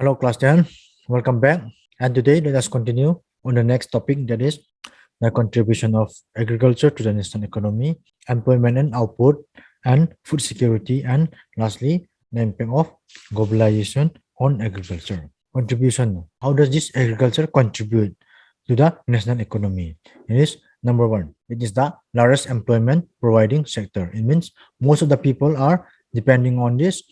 Hello, class 10. Welcome back. And today, let us continue on the next topic, that is the contribution of agriculture to the national economy, employment and output, and food security, and lastly, the impact of globalization on agriculture. Contribution. How does this agriculture contribute to the national economy? It is number one, it is the largest employment providing sector. It means most of the people are depending on this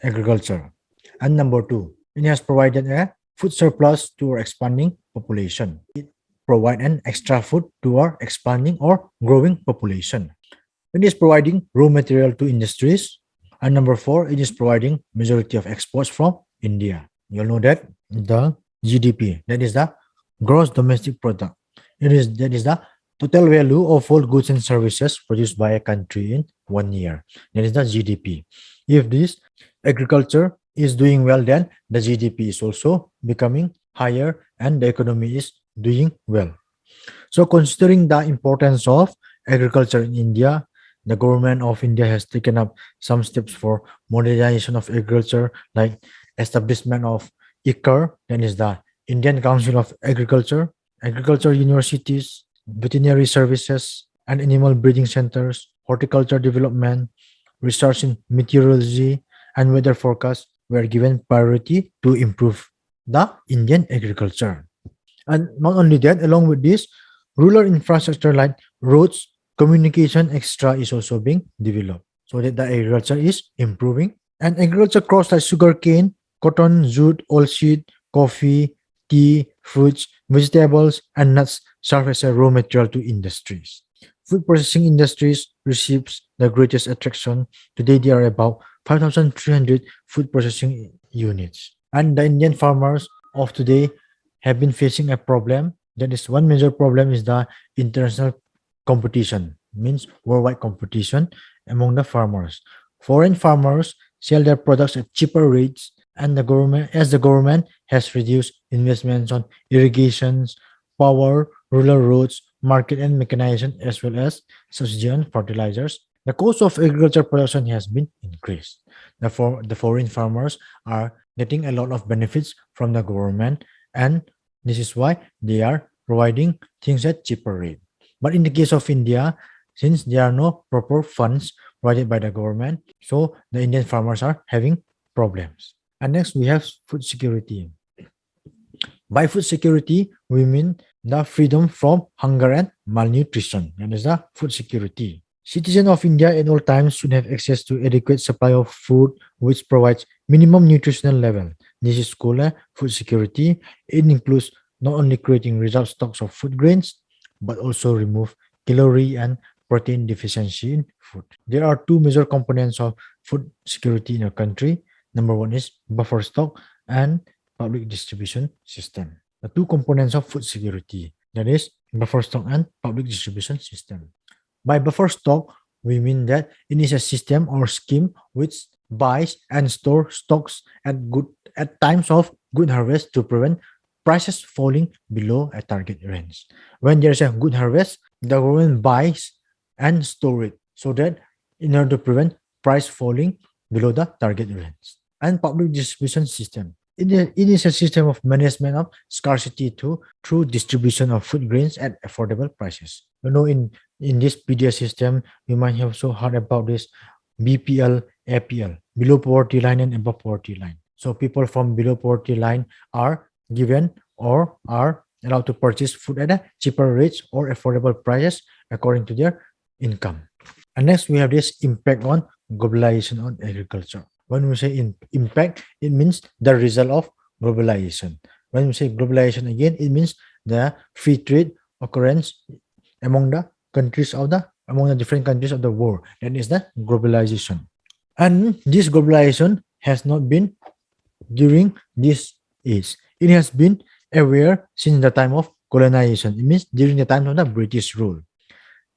agriculture. And number two, it has provided a food surplus to our expanding population. It provide an extra food to our expanding or growing population. It is providing raw material to industries. And number four, it is providing majority of exports from India. You'll know that the GDP, that is the gross domestic product. That is the total value of all goods and services produced by a country in 1 year. That is the GDP. If this agriculture is doing well, then the GDP is also becoming higher and the economy is doing well. So, considering the importance of agriculture in India, the government of India has taken up some steps for modernization of agriculture, like establishment of ICAR, that is the Indian Council of Agriculture, agriculture universities, veterinary services, and animal breeding centers, horticulture development, research in meteorology, and weather forecast were given priority to improve the Indian agriculture. And not only that, along with this, rural infrastructure like roads, communication, extra is also being developed so that the agriculture is improving. And agriculture crops like sugarcane, cotton, jute, oilseed, coffee, tea, fruits, vegetables, and nuts serve as a raw material to industries. Food processing industries receives the greatest attraction. Today, there are about 5,300 food processing units. And the Indian farmers of today have been facing a problem. That is one major problem is the international competition, means worldwide competition among the farmers. Foreign farmers sell their products at cheaper rates, and the government has reduced investments on irrigations, power, rural roads, market and mechanization, as well as subsidy on fertilizers. The cost of agriculture production has been increased. Therefore, the foreign farmers are getting a lot of benefits from the government, and this is why they are providing things at cheaper rate. But in the case of India, since there are no proper funds provided by the government, so the Indian farmers are having problems. And next, we have food security. By food security, we mean the freedom from hunger and malnutrition. That is the food security. Citizens of India at all times should have access to adequate supply of food which provides minimum nutritional level. This is called food security. It includes not only creating reserve stocks of food grains, but also remove calorie and protein deficiency in food. There are two major components of food security in a country. Number one is buffer stock and public distribution system. The two components of food security, that is buffer stock and public distribution system. By buffer stock, we mean that it is a system or scheme which buys and stores stocks at times of good harvest to prevent prices falling below a target range. When there is a good harvest, the government buys and store it so that in order to prevent price falling below the target range. And public distribution system. It is a system of management of scarcity through distribution of food grains at affordable prices. In this PDS system, you might have also heard about this BPL, APL, below poverty line and above poverty line. So people from below poverty line are given or are allowed to purchase food at a cheaper rates or affordable prices according to their income. And next, we have this impact on globalization on agriculture. When we say impact, it means the result of globalization. When we say globalization again, it means the free trade occurrence among the different countries of the world. That is the globalization. And this globalization has not been during this age. It has been aware since the time of colonization. It means during the time of the British rule.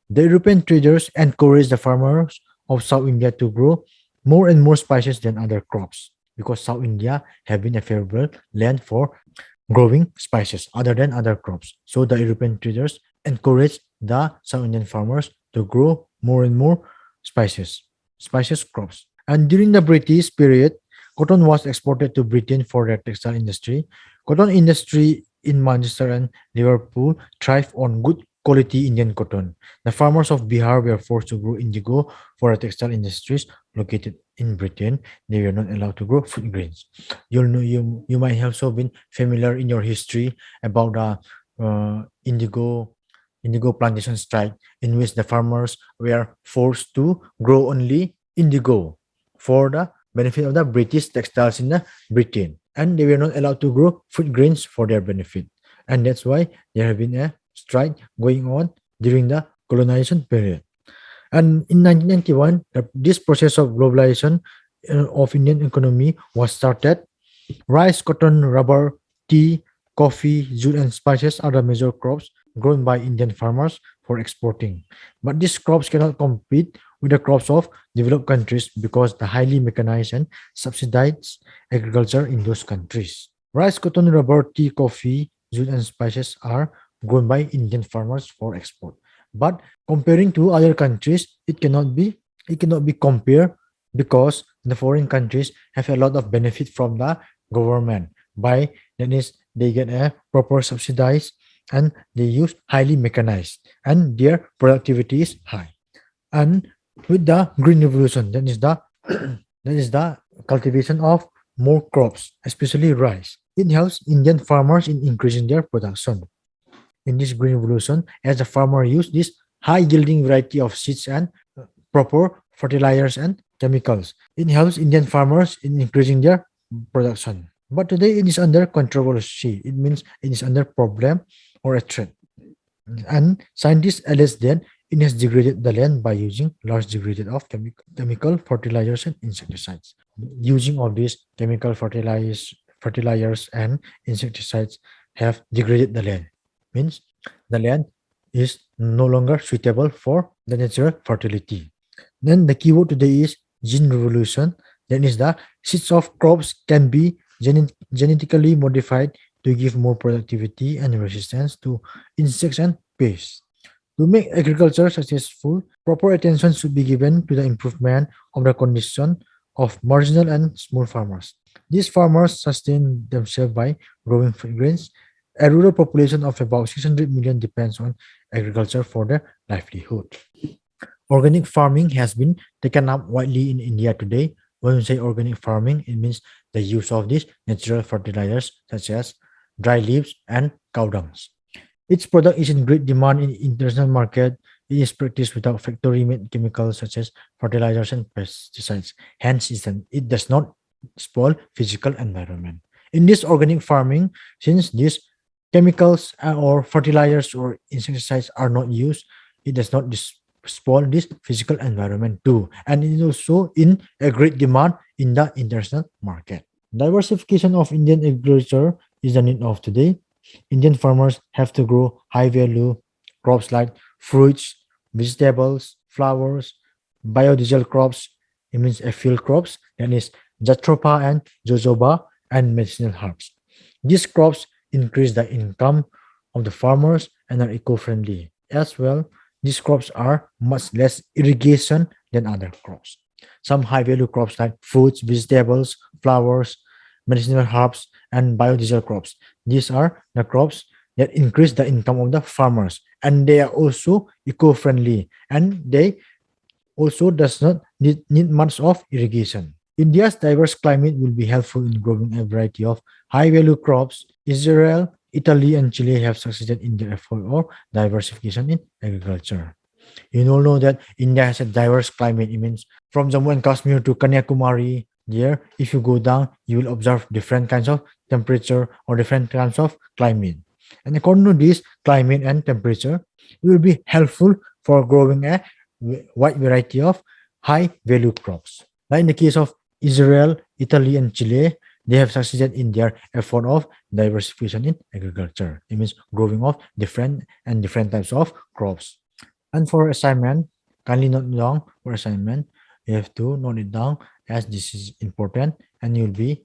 The European traders encouraged the farmers of South India to grow more and more spices than other crops because South India have been a favorable land for growing spices other than other crops. So the European traders encouraged the South Indian farmers to grow more and more spices crops. And during the British period, Cotton was exported to Britain for their textile industry. Cotton industry in Manchester and Liverpool thrived on good quality Indian cotton. The farmers of Bihar were forced to grow indigo for the textile industries located in Britain. They were not allowed to grow food grains. You might have also been familiar in your history about the indigo plantation strike, in which the farmers were forced to grow only indigo for the benefit of the British textiles in the Britain, and they were not allowed to grow food grains for their benefit. And that's why there have been a strike going on during the colonization period. And in 1991, this process of globalization of Indian economy was started. Rice, cotton, rubber, tea, coffee, jute, and spices are the major crops grown by Indian farmers for exporting. But these crops cannot compete with the crops of developed countries because the highly mechanized and subsidized agriculture in those countries. Rice, cotton, rubber, tea, coffee, jute, and spices are grown by Indian farmers for export. But comparing to other countries, it cannot be compared because the foreign countries have a lot of benefit from the government. By that is, they get a proper subsidized and they use highly mechanized and their productivity is high. And with the green revolution, that is the that is the cultivation of more crops, especially rice. It helps Indian farmers in increasing their production. In this green revolution, as the farmer use this high yielding variety of seeds and proper fertilizers and chemicals, it helps Indian farmers in increasing their production. But today it is under controversy. It means it is under problem or a threat. And scientists allege that it has degraded the land by using large degrees of chemical fertilizers and insecticides. Using of these chemical fertilizers and insecticides have degraded the land. Means the land is no longer suitable for the natural fertility. Then the keyword today is gene revolution. That is the seeds of crops can be genetically modified to give more productivity and resistance to insects and pests. To make agriculture successful, proper attention should be given to the improvement of the condition of marginal and small farmers. These farmers sustain themselves by growing food grains. A rural population of about 600 million depends on agriculture for their livelihood. Organic farming has been taken up widely in India today. When we say organic farming, it means the use of these natural fertilizers such as dry leaves and cow dungs. Its product is in great demand in international market. It is practiced without factory-made chemicals such as fertilizers and pesticides. Hence, it does not spoil physical environment. In this organic farming, since these chemicals or fertilizers or insecticides are not used, it does not spoil this physical environment too, and it is also in a great demand in the international market. Diversification of Indian agriculture is the need of today. Indian farmers have to grow high value crops like fruits, vegetables, flowers, biodiesel crops, it means a field crops, that is jatropha and jojoba, and medicinal herbs. These crops increase the income of the farmers and are eco-friendly. As well, these crops are much less irrigation than other crops. Some high-value crops like fruits, vegetables, flowers, medicinal herbs, and biodiesel crops. These are the crops that increase the income of the farmers, and they are also eco-friendly, and they also does not need much of irrigation. India's diverse climate will be helpful in growing a variety of high-value crops. Israel, Italy, and Chile have succeeded in their effort of diversification in agriculture. You all know that India has a diverse climate. It means from Jammu and Kashmir to Kanyakumari. There, if you go down, you will observe different kinds of temperature or different kinds of climate. And according to this climate and temperature, it will be helpful for growing a wide variety of high value crops. Like in the case of Israel, Italy, and Chile, they have succeeded in their effort of diversification in agriculture. It means growing of different types of crops. And for assignment, kindly note down for assignment. You have to note it down as this is important and you'll be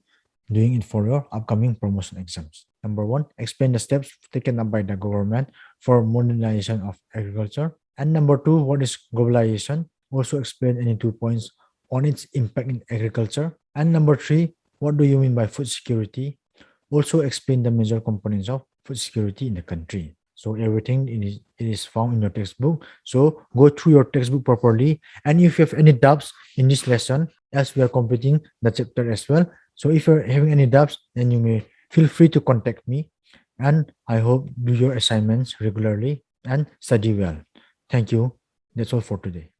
doing it for your upcoming promotion exams. Number one, explain the steps taken up by the government for modernization of agriculture. And number two, what is globalization? Also explain any 2 points on its impact in agriculture. And number three, What do you mean by food security? Also explain the major components of food security in the country. So everything it is found in your textbook. So go through your textbook properly. And if you have any doubts in this lesson, as we are completing the chapter as well. So if you're having any doubts, then you may feel free to contact me. And I hope do your assignments regularly and study well. Thank you. That's all for today.